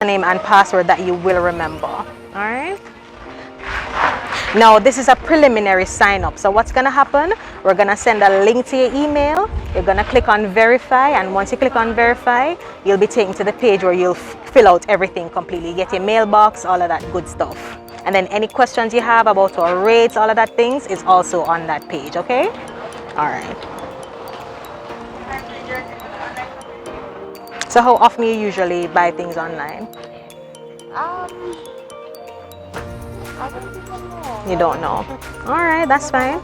name and password that you will remember. All right. Now this is a preliminary sign up. So what's gonna happen? We're gonna send a link to your email. You're gonna click on verify, and once you click on verify, you'll be taken to the page where you'll fill out everything completely. Get your mailbox, all of that good stuff. And then any questions you have about our rates, all of that things is also on that page. Okay. All right. So how often you usually buy things online? You don't know. All right, that's fine.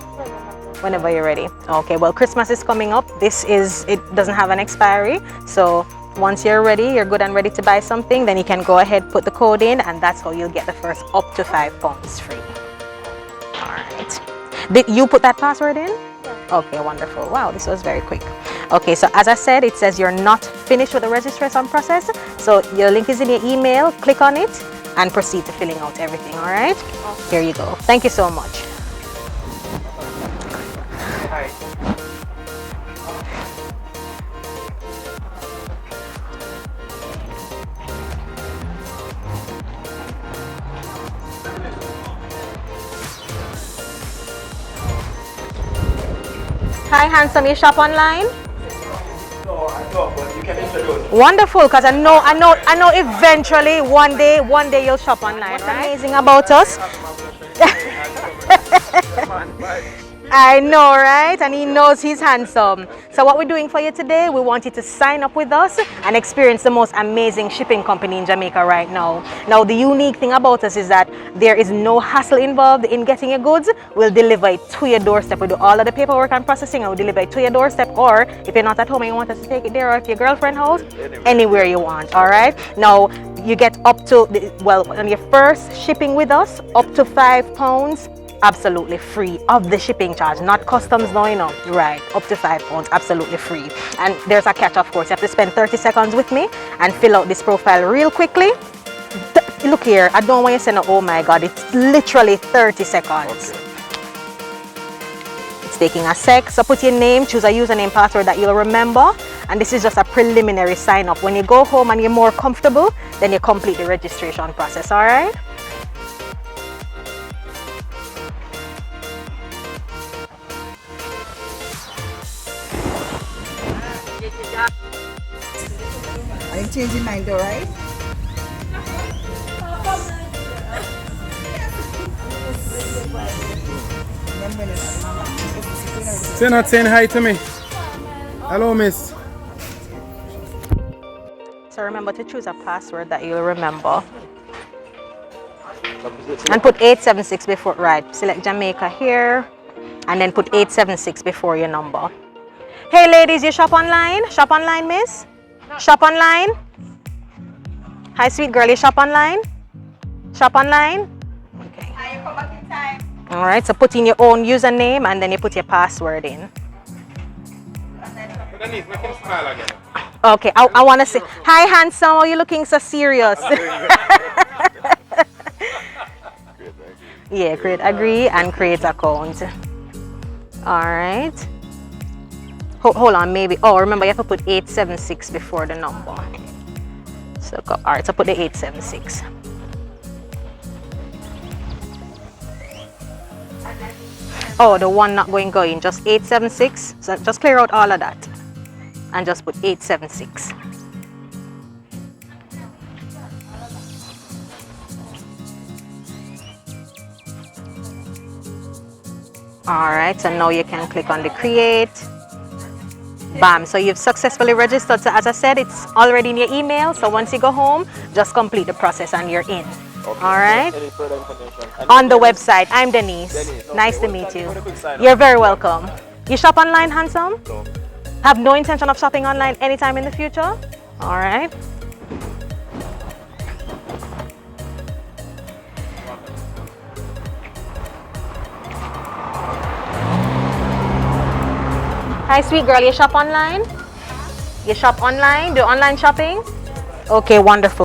Whenever you're ready. Okay, well, Christmas is coming up. It doesn't have an expiry. So once you're ready, you're good and ready to buy something, then you can go ahead, put the code in, and that's how you'll get the first up to £5 free. All right. Did you put that password in? Okay, wonderful. Wow, this was very quick. Okay, so as I said, it says you're not finished with the registration process. So your link is in your email. Click on it and proceed to filling out everything. All right? Here you go. Thank you so much. Hi. Hi, handsome. You shop online? No, I don't, but you can introduce. Wonderful, because I know eventually one day you'll shop online. What's amazing about us? I know, right? And he knows he's handsome. So what we're doing for you today, we want you to sign up with us and experience the most amazing shipping company in Jamaica right now. Now, the unique thing about us is that there is no hassle involved in getting your goods. We'll deliver it to your doorstep. We do all of the paperwork and processing, and we'll deliver it to your doorstep. Or if you're not at home and you want us to take it there, or at your girlfriend's house, anywhere you want. All right. Now you get up to on your first shipping with us, up to £5. Absolutely free of the shipping charge, not customs now, you know. Right, up to £5, absolutely free. And there's a catch, of course. You have to spend 30 seconds with me and fill out this profile real quickly. Look here, I don't want you to say no, oh my god, it's literally 30 seconds. Okay. It's taking a sec. So put your name, choose a username, password that you'll remember, and this is just a preliminary sign up. When you go home and you're more comfortable, then you complete the registration process. All right. Are you changing mind though, right? You're not saying hi to me. Hello, miss. So remember to choose a password that you'll remember. And put 876 before, right. Select Jamaica here. And then put 876 before your number. Hey ladies, you shop online? Shop online, miss? Shop online? Hi, sweet girl, you shop online? Shop online? Okay. You come back in time. All right, so put in your own username and then you put your password in. Okay, I want to say, hi, handsome, are you looking so serious? Yeah, create, agree, and create account. All right. Hold on, maybe. Oh, remember you have to put 876 before the number. So go. All right, so put the 876. Oh, the one not going just 876. So just clear out all of that and just put 876. All right, so now you can click on the create. Bam, so you've successfully registered. So as I said, it's already in your email. So once you go home, just complete the process and you're in. Okay. All right. Any further information? On the website. I'm Denise. Nice to meet you. You're very welcome. You shop online, handsome? No. Have no intention of shopping online anytime in the future? All right. Hi, sweet girl. You shop online? You shop online? Do online shopping? Okay, wonderful.